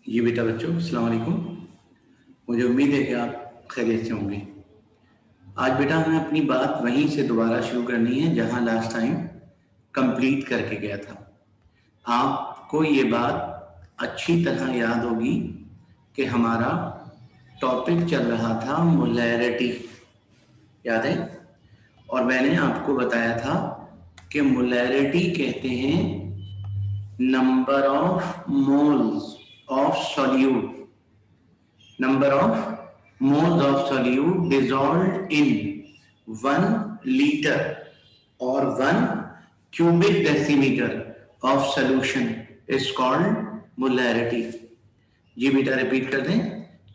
जी बेटा बच्चों, अस्सलाम वालेकुम। मुझे उम्मीद है कि आप खैरियत से होंगे। आज बेटा हमें अपनी बात वहीं से दोबारा शुरू करनी है जहां लास्ट टाइम कंप्लीट करके गया था। आपको ये बात अच्छी तरह याद होगी कि हमारा टॉपिक चल रहा था मोलैरिटी, याद है? और मैंने आपको बताया था कि मोलैरिटी कहते हैं number of moles of solute, number of moles of solute dissolved in 1 liter or 1 cubic decimeter of solution is called molarity. जी बेटा रिपीट कर दें,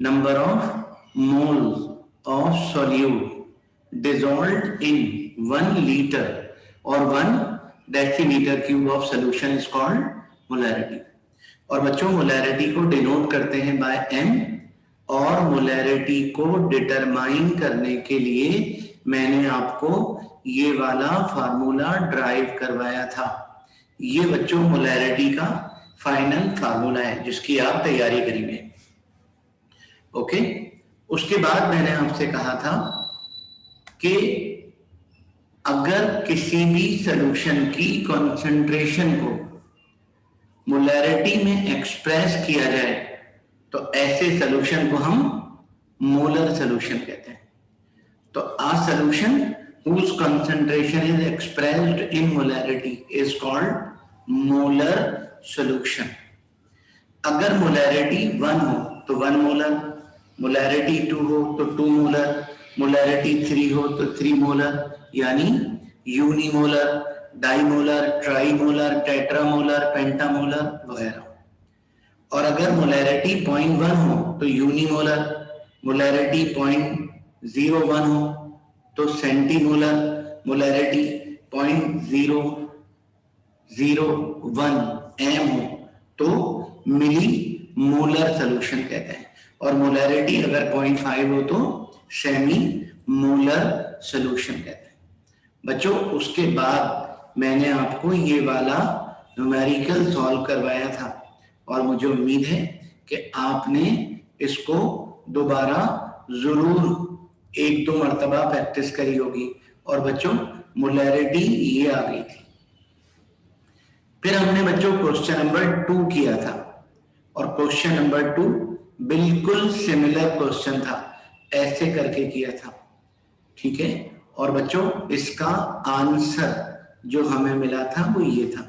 number of moles of solute dissolved in 1 liter or 1 decimeter cube of solution is called molarity. और बच्चों molarity को denote करते हैं bye m, और molarity को डिटरमाइन करने के लिए मैंने आपको ये वाला फार्मूला ड्राइव करवाया था। ये बच्चों मोलैरिटी का फाइनल फार्मूला है जिसकी आप तैयारी करेंगे। ओके, उसके बाद मैंने आपसे कहा था कि अगर किसी भी सॉल्यूशन की कॉन्सेंट्रेशन को मोलैरिटी में एक्सप्रेस किया जाए तो ऐसे सॉल्यूशन को हम मोलर सॉल्यूशन कहते हैं। तो आ solution whose concentration is expressed in molarity is called molar solution. अगर मोलैरिटी 1 हो तो 1 मोलर, मोलैरिटी 2 हो तो 2 मोलर, मोलैरिटी 3 हो तो 3 मोलर, यानी यूनिमोलर, डाइमोलर, ट्राइमोलर, टेट्रामोलर, पेंटामोलर वगैरह। और अगर मोलैरिटी 0.1 हो तो यूनिमोलर, मोलैरिटी 0.01 हो तो सेंटीमोलर, मोलैरिटी 0.001 m हो तो मिली मोलर सॉल्यूशन कहते हैं। और मोलैरिटी अगर 0.5 हो तो सेमी मोलर सॉल्यूशन कहते हैं। बच्चों उसके बाद मैंने आपको ये वाला न्यूमेरिकल सॉल्व करवाया था और मुझे उम्मीद है कि आपने इसको दोबारा जरूर 1-2 मरतबा प्रैक्टिस करी होगी। और बच्चों मोलैरिटी ये आ गई थी। फिर हमने बच्चों क्वेश्चन नंबर 2 किया था और क्वेश्चन नंबर 2 बिल्कुल सिमिलर क्वेश्चन था, ऐसे करके किया था, ठीक है। और बच्चों इसका आंसर जो हमें मिला था वो ये था।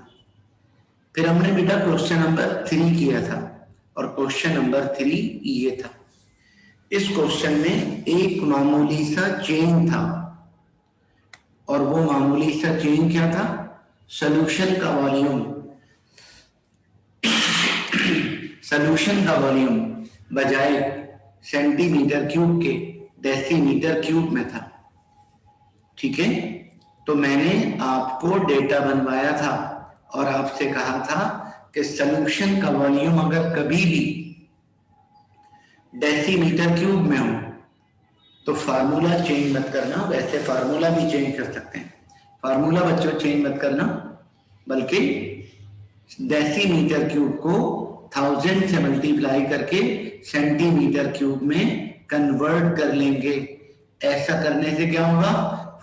फिर हमने बेटा क्वेश्चन नंबर 3 किया था और क्वेश्चन नंबर 3 ये था। इस क्वेश्चन में एक मामूली सा चेन था और वो मामूली सा चेन क्या था? सॉल्यूशन का वॉल्यूम, सॉल्यूशन का वॉल्यूम बजाय सेंटीमीटर क्यूब के डेसीमीटर क्यूब में था, ठीक है। तो मैंने आपको डेटा बनवाया था और आपसे कहा था कि सॉल्यूशन का वॉल्यूम अगर कभी भी डेसीमीटर क्यूब में हो तो फार्मूला चेंज मत करना, वैसे फार्मूला भी चेंज कर सकते हैं। फार्मूला बच्चों चेंज मत करना, बल्कि डेसीमीटर क्यूब को 1000 से मल्टीप्लाई करके सेंटीमीटर क्यूब में कन्वर्ट कर लेंगे। ऐसा करने से क्या होगा?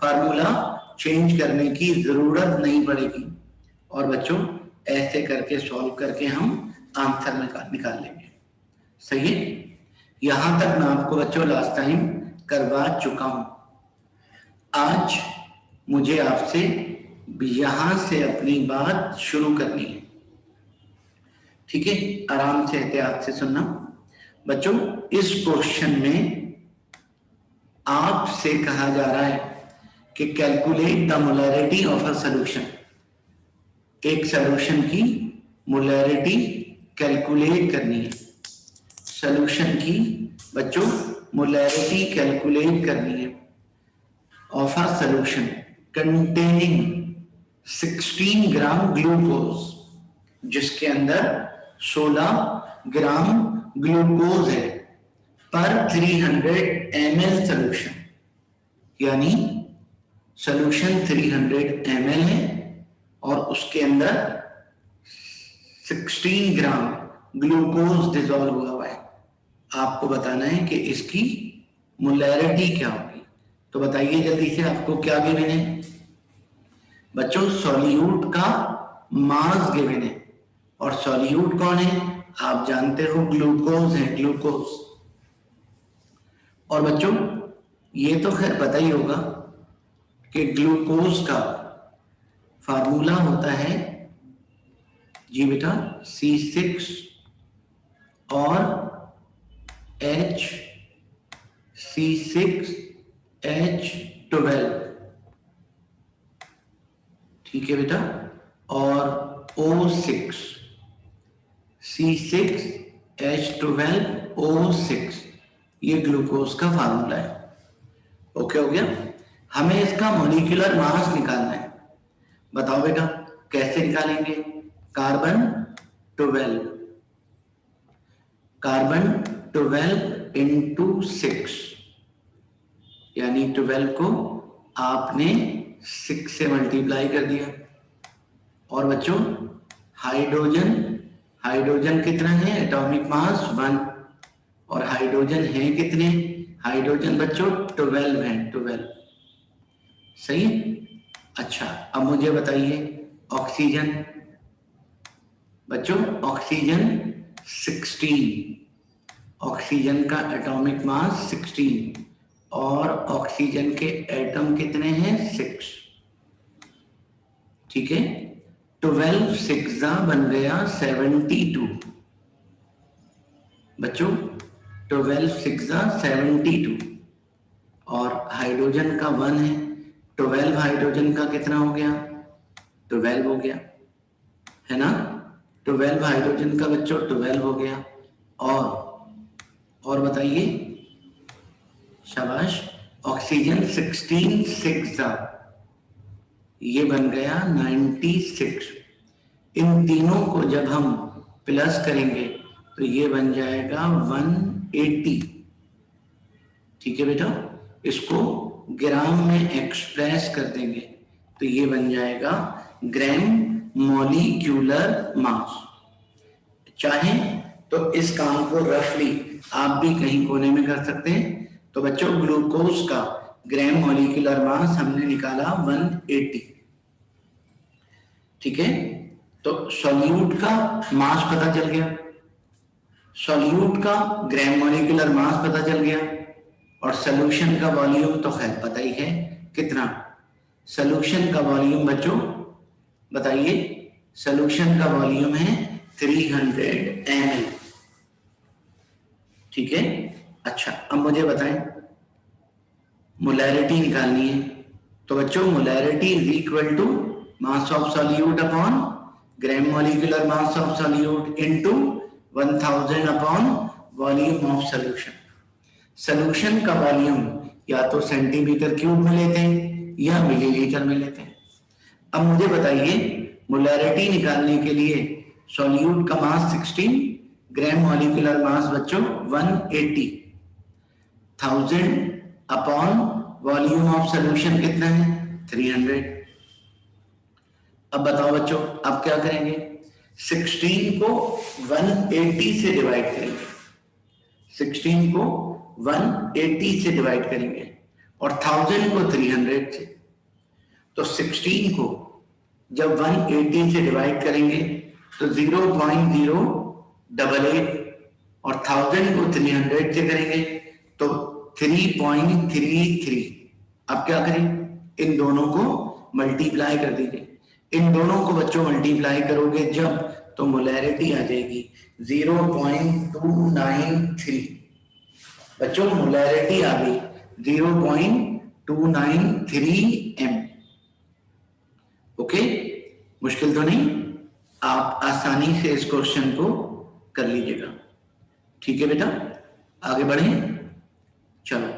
फार्मूला चेंज करने की जरूरत नहीं पड़ेगी। और बच्चों ऐसे करके सॉल्व करके हम आंसर निकाल लेंगे, सही है। यहां तक मैं आपको बच्चों लास्ट टाइम करवा चुका हूं। आज मुझे आपसे यहां से अपनी बात शुरू करनी है, ठीक है। आराम से एहतियात से सुनना बच्चों। इस क्वेश्चन में आपसे कहा जा रहा है कि calculate the molarity of a solution. एक सॉल्यूशन की मोलैरिटी कैलकुलेट करनी है। सॉल्यूशन की बच्चों मोलैरिटी कैलकुलेट करनी है of a solution containing 16 gram glucose, जिसके अंदर 16 ग्राम ग्लूकोज है पर 300 ml सॉल्यूशन, यानी सॉल्यूशन 300 ml है और उसके अंदर 16 ग्राम ग्लूकोज डिसॉल्व हुआ है, आपको बताना है कि इसकी मोलैरिटी क्या होगी। तो बताइए जल्दी से, आपको क्या गिवन है बच्चों? सॉल्यूट का मास गिवन है, और सॉल्यूट कौन है? आप जानते हो ग्लूकोज है, ग्लूकोज। और बच्चों ये तो खैर पता ही होगा कि ग्लूकोज का फार्मूला होता है जी बेटा C6 और C6H12, ठीक है बेटा, और O6, C6H12O6, ये ग्लूकोज का फार्मूला है। ओके हो गया? हमें इसका मॉलिक्यूलर मास निकालना है। बताओ बेटा कैसे निकालेंगे? कार्बन 12 इंटू 6, यानी 12 को आपने 6 से मल्टीप्लाई कर दिया। और बच्चों हाइड्रोजन कितना है? एटॉमिक मास 1, और हाइड्रोजन है कितने? हाइड्रोजन बच्चों 12 है, 12। सही? अच्छा, अब मुझे बताइए ऑक्सीजन। बच्चों ऑक्सीजन 16, ऑक्सीजन का एटॉमिक मास 16, और ऑक्सीजन के एटम कितने हैं? 6, ठीक है। 12 6 बन गया 72 बच्चों, 12 6 72, और हाइड्रोजन का 1 है, 12 हाइड्रोजन का कितना हो गया? 12 हो गया, है ना? 12 हाइड्रोजन का बच्चों 12 हो गया। और बताइए, शाबाश, ऑक्सीजन 16 6 ये बन गया 96। इन तीनों को जब हम प्लस करेंगे तो ये बन जाएगा 180, ठीक है बेटा। इसको ग्राम में एक्सप्रेस कर देंगे तो ये बन जाएगा ग्राम मॉलिक्यूलर मास। चाहे तो इस काम को रफली आप भी कहीं कोने में कर सकते हैं। तो बच्चों ग्लूकोज का ग्राम मॉलिक्यूलर मास हमने निकाला 180, ठीक है। तो सॉल्यूट का मास पता चल गया, सॉल्यूट का ग्राम मॉलिक्यूलर मास पता चल गया, और सॉल्यूशन का वॉल्यूम तो खैर पता ही है कितना। सॉल्यूशन का वॉल्यूम बच्चों बताइए, सॉल्यूशन का वॉल्यूम है 300 ml, ठीक है। अच्छा, अब मुझे बताएं मोलैरिटी निकालनी है। तो बच्चों molarity is equal to mass of solute upon gram molecular mass of solute into 1000 upon volume of solution. Solution का वॉल्यूम या तो सेंटीमीटर क्यूब में लेते हैं या मिलीलीटर में लेते हैं। अब मुझे बताइए मोलैरिटी निकालने के लिए सॉल्यूट का मास 16, ग्राम मॉलिक्यूलर मास बच्चों 180, 1000 अपॉन वॉल्यूम ऑफ सॉल्यूशन कितना है? 300। अब बताओ बच्चों, अब क्या करेंगे? 16 को 180 से डिवाइड करेंगे, 16 को 180 से डिवाइड करेंगे और 1000 को 300 से। तो 16 को जब 180 से डिवाइड करेंगे तो 0.088, और 1000 को 300 से करेंगे तो 3.33। अब क्या करें? इन दोनों को मल्टीप्लाई कर दीजिए। इन दोनों को बच्चों मल्टीप्लाई करोगे जब तो मोलैरिटी आ जाएगी 0.293। बच्चों मोलैरिटी आ गई 0.293 m। ओके, मुश्किल तो नहीं, आप आसानी से इस क्वेश्चन को कर लीजिएगा, ठीक है बेटा। आगे बढ़ें, चलो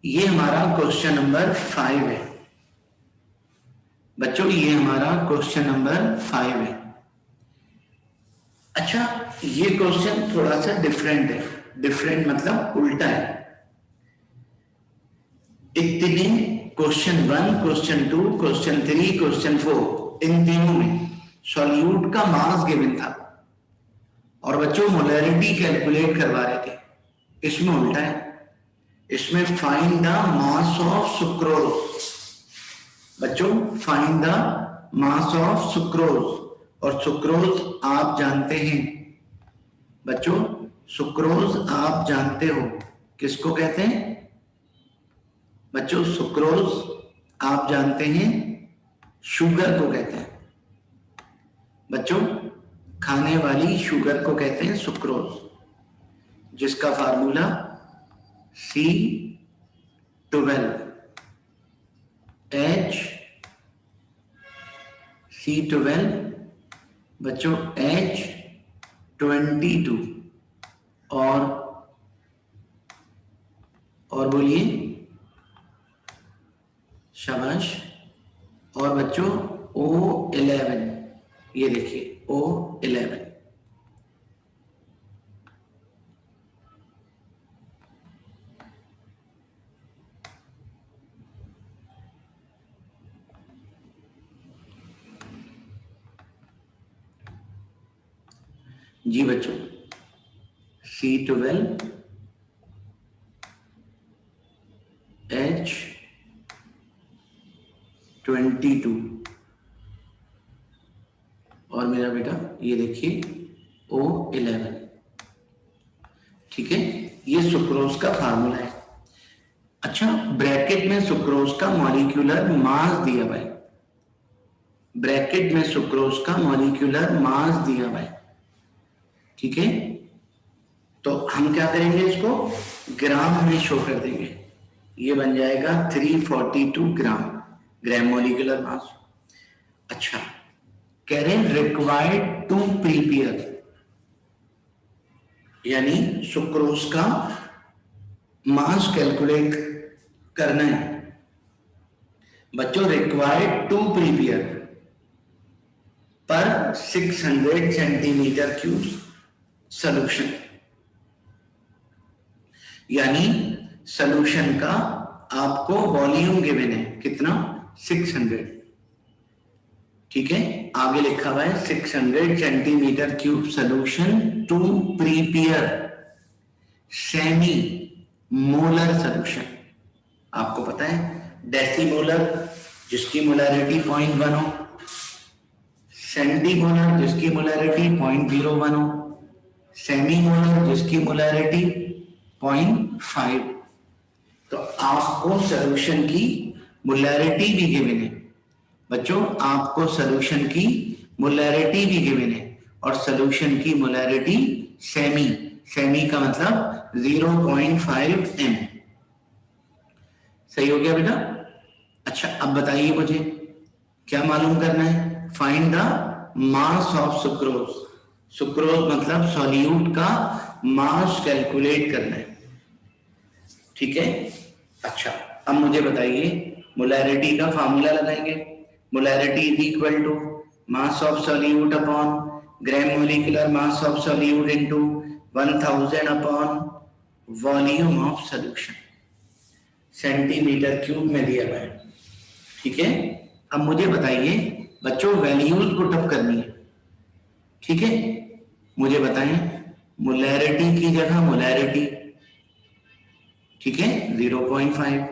ये हमारा क्वेश्चन नंबर 5 है बच्चों, ये हमारा क्वेश्चन नंबर 5 है। अच्छा, ये क्वेश्चन थोड़ा सा डिफरेंट है, डिफरेंट मतलब उल्टा है। इतने क्वेश्चन 1, क्वेश्चन 2, क्वेश्चन 3, क्वेश्चन 4, इन तीनों में सॉल्यूट का मास गिवन था और बच्चों मोलैरिटी कैलकुलेट करवा रहे थे, इसमें उल्टा है, इसमें find the mass of sucrose. बच्चों find the mass of sucrose, और सुक्रोज आप जानते हैं बच्चों, सुक्रोज आप जानते हो किसको कहते हैं बच्चों, सुक्रोज आप जानते हैं शुगर को कहते हैं बच्चों, खाने वाली शुगर को कहते हैं सुक्रोज, जिसका फार्मूला C12H बच्चों H22 और बोलिए शाबाश, और बच्चों O11, ये देखिए O11। जी बच्चों C12H22 और मेरा बेटा ये देखिए O11, ठीक है, ये सुक्रोज का फार्मूला है। अच्छा, ब्रैकेट में सुक्रोज का मॉलिक्यूलर मास दिया हुआ है, ब्रैकेट में सुक्रोज का मॉलिक्यूलर मास दिया हुआ है, ठीक है, तो हम क्या करेंगे, इसको ग्राम में शो कर देंगे, ये बन जाएगा 342 ग्राम मॉलिक्यूलर मास। अच्छा, कह रहे हैं रिक्वायर्ड टू प्रिपेयर, यानी सुक्रोज का मास कैलकुलेट करना है बच्चों, रिक्वायर्ड टू प्रिपेयर पर 600 सेंटीमीटर क्यूब सॉल्यूशन, यानी सॉल्यूशन का आपको वॉल्यूम गिवन है कितना, 600, ठीक है, आगे लिखा हुआ है 600 centimetre cube solution to prepare semi molar solution. आपको पता है डेसीमोलर जिसकी मोलैरिटी 0.1 हो, सेंटीमोलर जिसकी मोलैरिटी 0.01 हो, सेमी मोलर जिसकी मोलैरिटी 0.5। तो आपको सॉल्यूशन की मोलैरिटी भी गिवन है बच्चों, आपको सॉल्यूशन की मोलैरिटी भी गिवन है, और सॉल्यूशन की मोलैरिटी सेमी का मतलब 0.5 m। सही हो गया बेटा। अच्छा, अब बताइए मुझे क्या मालूम करना है, find the mass of sucrose, sucrose मतलब सॉल्यूट का मास कैलकुलेट करना है, ठीक है। अच्छा, अब मुझे बताइए मोलैरिटी का फार्मूला लगाएंगे, molarity is equal to mass of solute upon gram molecular mass of solute into 1000 upon volume of solution, centimetre cube में दिया हुआ है, ठीक है। अब मुझे बताइए बच्चों वैल्यूज पुट अप करनी है, ठीक है, मुझे बताएं मोलैरिटी की जगह मोलैरिटी, ठीक है, 0.5,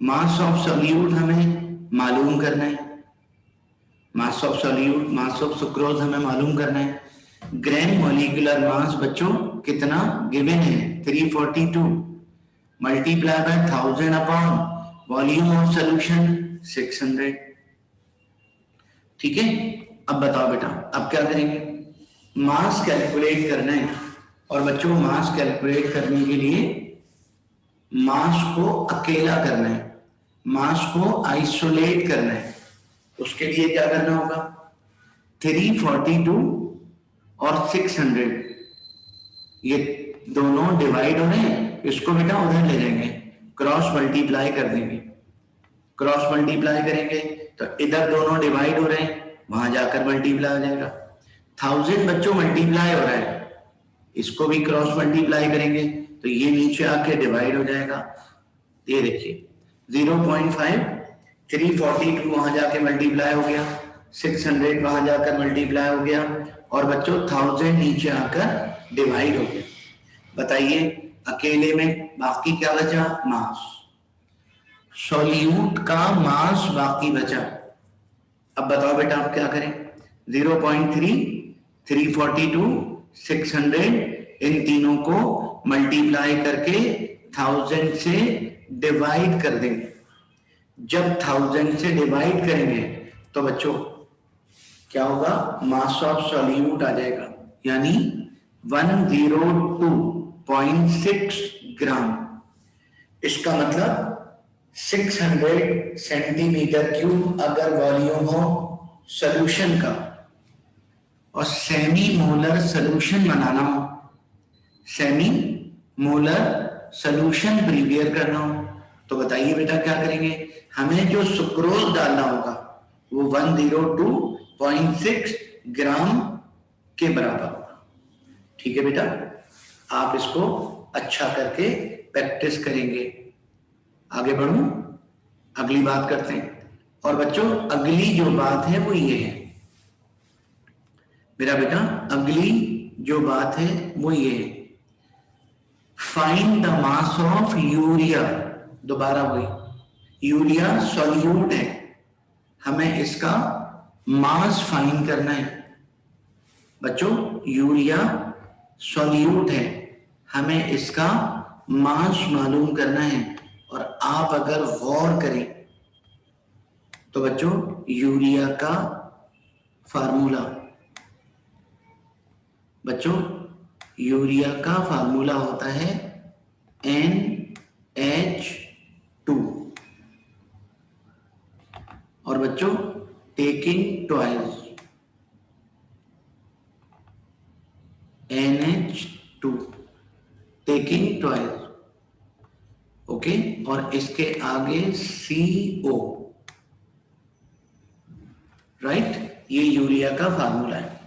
मास ऑफ सॉल्यूट हमें मालूम करना है, मास of solute mass of sucrose हमें मालूम करना है, ग्राम मॉलिक्यूलर मास बच्चों कितना गिवन है 342 multiply by 1000 upon volume of solution 600, ठीक है। अब बताओ बेटा, अब क्या करेंगे, मास कैलकुलेट करना है, और बच्चों मास कैलकुलेट करने के लिए मास को अकेला करना है, मास को आइसोलेट करना है, उसके लिए क्या करना होगा, 342 और 600 ये दोनों डिवाइड हो रहे हैं, इसको बेटा उधर ले जाएंगे, क्रॉस मल्टीप्लाई कर देंगे, क्रॉस मल्टीप्लाई करेंगे तो इधर दोनों डिवाइड हो रहे हैं, वहां जाकर मल्टीप्लाई हो जाएगा, 1000 बच्चों मल्टीप्लाई हो रहा है, इसको भी क्रॉस मल्टीप्लाई करेंगे तो ये नीचे आके डिवाइड हो जाएगा, ये देखिए 0.5 342 वहां जाके मल्टीप्लाई हो गया, 600 वहां जाकर मल्टीप्लाई हो गया, और बच्चों 1000 नीचे आकर डिवाइड हो गया। बताइए अकेले में बाकी क्या बचा? मास। सॉल्यूट का मास बाकी बचा। अब बताओ बेटा आप क्या करें? 0.3, 342, 600 इन तीनों को मल्टीप्लाई करके 1000 से डिवाइड कर देंगे। जब 1000 से डिवाइड करेंगे तो बच्चों क्या होगा? मास ऑफ सॉल्यूट आ जाएगा, यानी 102.6 ग्राम। इसका मतलब 600 सेंटीमीटर क्यूब अगर वॉल्यूम हो सॉल्यूशन का और सेमी मोलर सॉल्यूशन बनाना हो, सेमी मोलर सॉल्यूशन प्रिपेयर करना हो, तो बताइए बेटा क्या करेंगे? हमें जो सुक्रोज डालना होगा वो 102.6 ग्राम के बराबर होगा। ठीक है बेटा, आप इसको अच्छा करके प्रैक्टिस करेंगे। आगे बढ़ूं, अगली बात करते हैं। और बच्चों अगली जो बात है वो ये है मेरा बेटा, अगली जो बात है वो ये है, find the mass of urea. दोबारा वही, यूरिया सॉल्यूट है, हमें इसका मास फाइंड करना है। बच्चों यूरिया सॉल्यूट है, हमें इसका मास मालूम करना है। और आप अगर गौर करें तो बच्चों यूरिया का फार्मूला, बच्चों यूरिया का फार्मूला होता है NH2। और बच्चों taking twice NH2, taking twice, okay. और इसके आगे CO, राइट? ये यूरिया का फार्मूला है।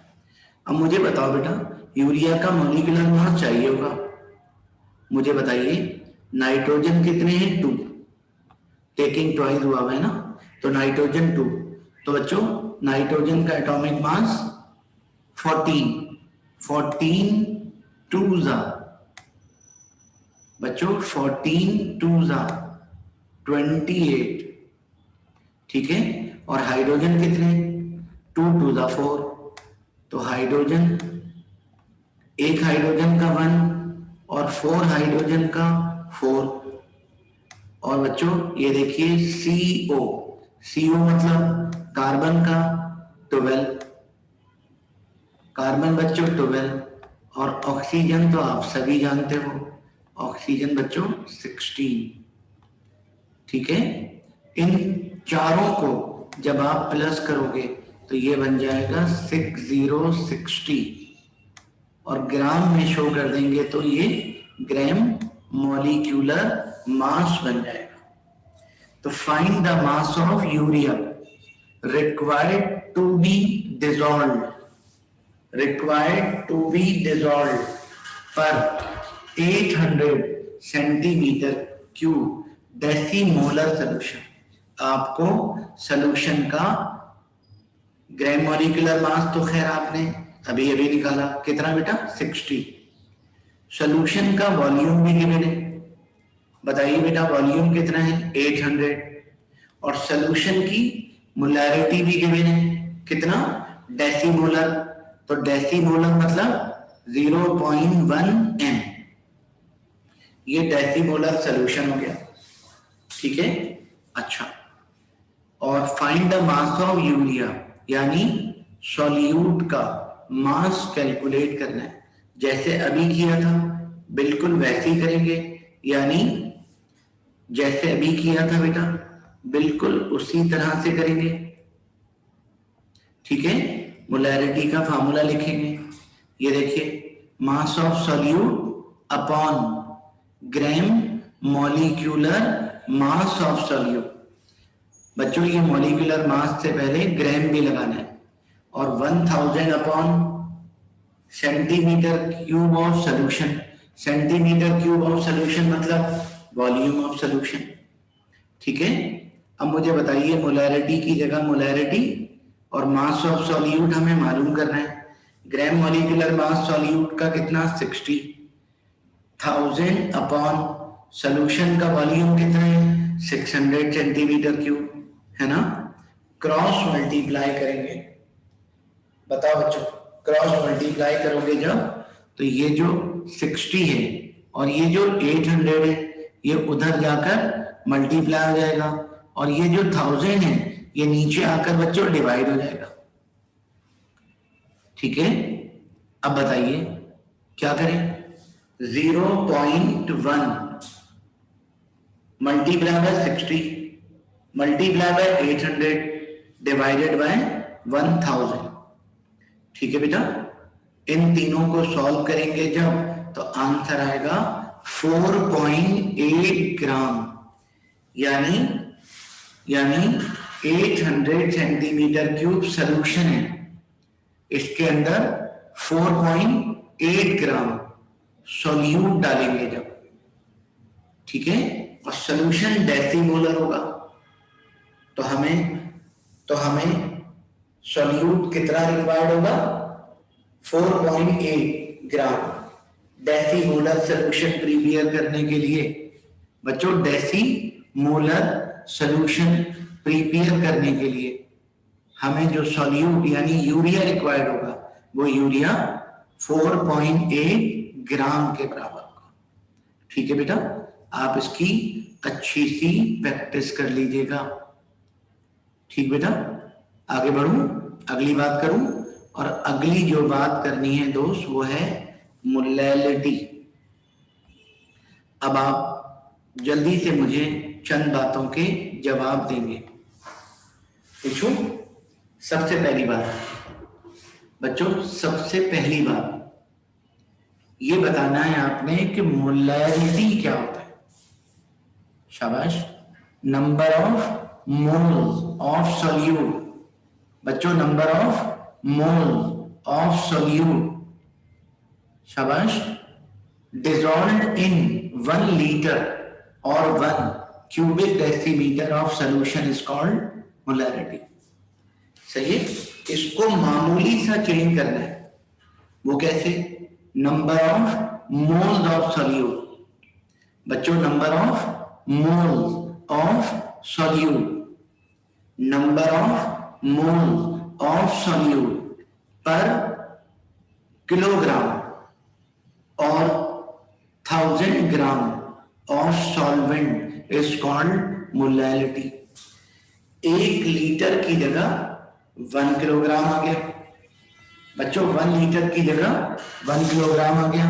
अब मुझे बताओ बेटा, यूरिया का मॉलिक्यूलर मास चाहिए होगा, मुझे बताइए नाइट्रोजन कितने हैं? 2, टेकिंग ट्वाइस हुआ है ना, तो नाइट्रोजन 2। तो बच्चों नाइट्रोजन का एटॉमिक मास 14 2 बच्चों 14 2 28, ठीक है। और हाइड्रोजन कितने? 2 2 4। तो हाइड्रोजन, एक हाइड्रोजन का 1 और 4 हाइड्रोजन का 4। और बच्चों ये देखिए CO मतलब कार्बन का 12, कार्बन बच्चों 12। और ऑक्सीजन तो आप सभी जानते हो, ऑक्सीजन बच्चों 16, ठीक है। इन चारों को जब आप प्लस करोगे तो ये बन जाएगा 6060 और ग्राम में शो कर देंगे तो ये ग्राम मॉलिक्यूलर मास बन जाएगा। तो find the mass of urea required to be dissolved पर 800 सेंटीमीटर क्यूब डेसीमोलर सॉल्यूशन। आपको सॉल्यूशन का ग्राम मॉलिक्यूलर मास तो खैर आपने अभी अभी निकाला, कितना बेटा? 60। सॉल्यूशन का वॉल्यूम भी गिवन है, बताइए बेटा वॉल्यूम कितना है? 800। और सॉल्यूशन की मोलैरिटी भी गिवन है, कितना? डेसीमोलर। तो डेसीमोलर मतलब 0.1 m, ये डेसीमोलर सॉल्यूशन हो गया, ठीक है। अच्छा, और find the mass of urea, यानी सॉल्यूट का मास कैलकुलेट करना है। जैसे अभी किया था बिल्कुल वैसे ही करेंगे, यानी जैसे अभी किया था बेटा बिल्कुल उसी तरह से करेंगे, ठीक है। मोलैरिटी का फार्मूला लिखेंगे, ये देखिए मास of solute upon gram molecular mass of solute. बच्चों ये मॉलिक्यूलर मास से पहले ग्राम भी लगाना है। और 1000 upon centimetre cube of solution. Centimetre cube of solution मतलब वॉल्यूम ऑफ सॉल्यूशन, ठीक है। अब मुझे बताइए मोलैरिटी की जगह मोलैरिटी और मास ऑफ सॉल्यूट हमें मालूम करना है। ग्राम मॉलिक्यूलर मास सॉल्यूट का कितना 60,000 अपॉन सॉल्यूशन का वॉल्यूम कितना है 600 सेंटीमीटर क्यूब है ना। क्रॉस मल्टीप्लाई करेंगे, बताओ बच्चों, क्रॉस मल्टीप्लाई करोगे जब तो ये जो 60 है और ये जो 800 है ये उधर जाकर मल्टीप्लाई हो जाएगा और ये जो 1000 है ये नीचे आकर बच्चों डिवाइड हो जाएगा। ठीक है, अब बताइए क्या करें। 0.1 multiply by 60 multiply by 800 divided by 1000। ठीक है बेटा, इन तीनों को सॉल्व करेंगे जब तो आंसर आएगा 4.8 ग्राम, यानी 800 सेंटीमीटर क्यूब सॉल्यूशन है, इसके अंदर 4.8 ग्राम सॉल्यूट डालेंगे जब। ठीक है, और सॉल्यूशन डेसीमोलर होगा तो हमें सॉल्यूट कितना रिक्वायर्ड होगा 4.8 ग्राम डेसीमोलर सॉल्यूशन प्रिपेयर करने के लिए। बच्चों डेसीमोलर सॉल्यूशन प्रिपेयर करने के लिए हमें जो सॉल्यूट यानी यूरिया रिक्वायर्ड होगा वो यूरिया 4.8 ग्राम के बराबर होगा। ठीक है बेटा, आप इसकी अच्छी सी प्रैक्टिस कर लीजिएगा। ठीक बेटा, आगे बढ़ूं, अगली बात करूं, और अगली जो बात करनी है दोस्त वो है मोलैलिटी। अब आप जल्दी से मुझे चंद बातों के जवाब देंगे। पूछूं? सबसे पहली बात बच्चों, सबसे पहली बात ये बताना है आपने कि मोलैलिटी क्या होता है। शाबाश। Number of moles of solute. बच्चों number of moles of solute. शाबाश। डिसॉल्व्ड इन 1 लीटर और 1 cubic decimetre of solution is called molality. सही है, इसको मामूली सा चेंज करना है। वो कैसे? Number of moles of solute. बच्चों number of moles of solute, number of moles of solute per kilogram और 1000 gram of solvent is called molality. 1 litre की जगह 1 किलोग्राम आ गया। बच्चों 1 लीटर की जगह 1 किलोग्राम आ गया,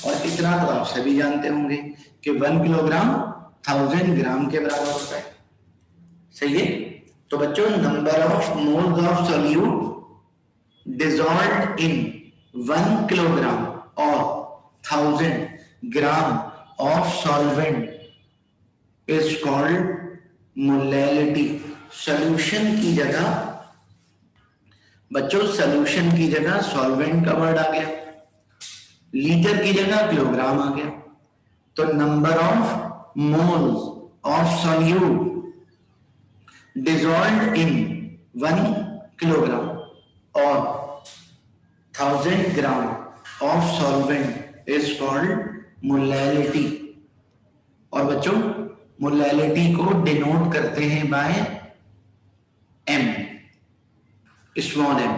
और इतना तो आप सभी जानते होंगे कि 1 किलोग्राम 1000 ग्राम के बराबर होता है। सही है, तो बच्चों number of moles of solute dissolved in 1 kilogram और 1000 gram of solvent is called molality. Solution की जगह बच्चों, सॉल्यूशन की जगह सॉल्वेंट का वर्ड आ गया, लीटर की जगह किलोग्राम आ गया, तो number of moles of solute dissolved in 1 kilogram और 1000 gram of solvent is called molality. और बच्चों मोलैलिटी को डिनोट करते हैं by M, small M.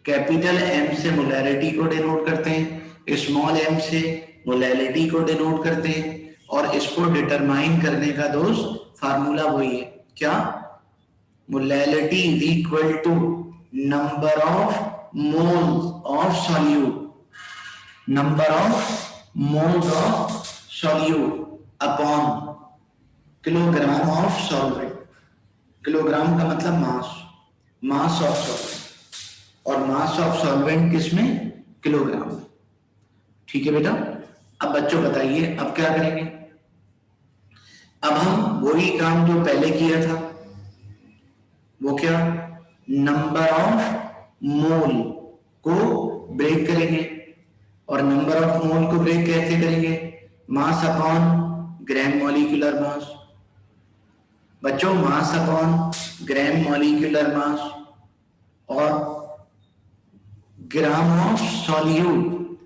Capital M से मोलैलिटी को डिनोट करते हैं, स्मॉल एम से मोलैलिटी को डिनोट करते हैं, और इसको डिटरमाइन करने का दोस्त फार्मूला वही है, क्या? Molality is equal to number of moles of solute, number of moles of solute upon kilogram of solvent. Kilogram का मतलब मास ऑफ सॉल्वेंट, और मास ऑफ सॉल्वेंट किसमें? किलोग्राम में। ठीक है बेटा, अब बच्चों बताइए अब क्या करेंगे। अब हम वही काम जो पहले किया था, वो क्या? नंबर ऑफ मोल को ब्रेक करेंगे, और नंबर ऑफ मोल को ब्रेक कैसे करेंगे? Mass upon gram molecular mass. बच्चों mass upon gram molecular mass और ग्राम ऑफ सॉल्यूट,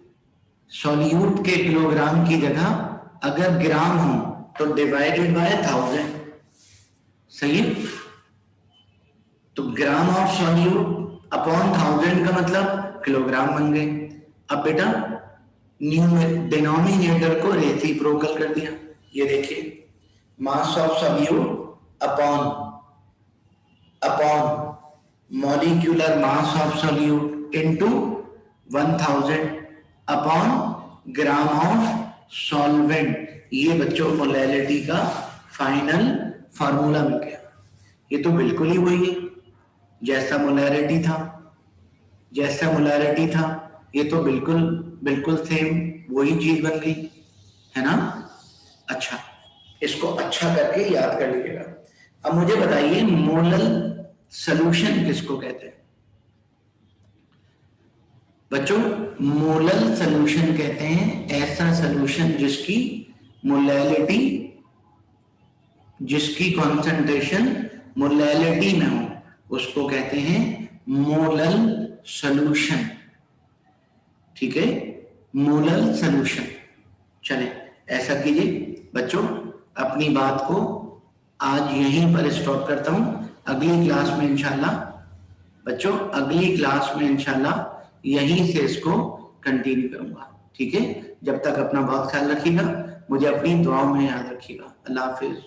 सॉल्यूट के किलोग्राम की जगह अगर ग्राम हो तो डिवाइडेड बाय 1000, सही है। तो ग्राम ऑफ सॉल्यूट अपॉन 1000 का मतलब किलोग्राम बन गए। अब बेटा डिनोमिनेटर को रेसिप्रोकल कर दिया, ये देखिए मास of solute upon molecular mass of solute into 1000 upon gram of solvent. ये बच्चों मोलैलिटी का फाइनल फार्मूला मिल गया। ये तो बिल्कुल ही वही है जैसा मोलैरिटी था, ये तो बिल्कुल सेम वही चीज बन गई है ना। अच्छा, इसको अच्छा करके याद कर लीजिएगा। अब मुझे बताइए मोलल सॉल्यूशन किसको कहते हैं बच्चों? मोलल सॉल्यूशन कहते हैं ऐसा सॉल्यूशन जिसकी मोलैलिटी, जिसकी कॉन्सेंट्रेशन मोलैलिटी में हो, उसको कहते हैं मोलल सॉल्यूशन। ठीक है, मोलल सॉल्यूशन। चले ऐसा कीजिए बच्चों, अपनी बात को आज यहीं पर स्टॉप करता हूं। अगली क्लास में इंशाल्लाह बच्चों, अगली क्लास में इंशाल्लाह यहीं से इसको कंटिन्यू करूंगा। ठीक है, जब तक अपना बहुत ख्याल रखिएगा, मुझे अपनी दुआओं में याद रखिएगा। अल्लाह हाफिज।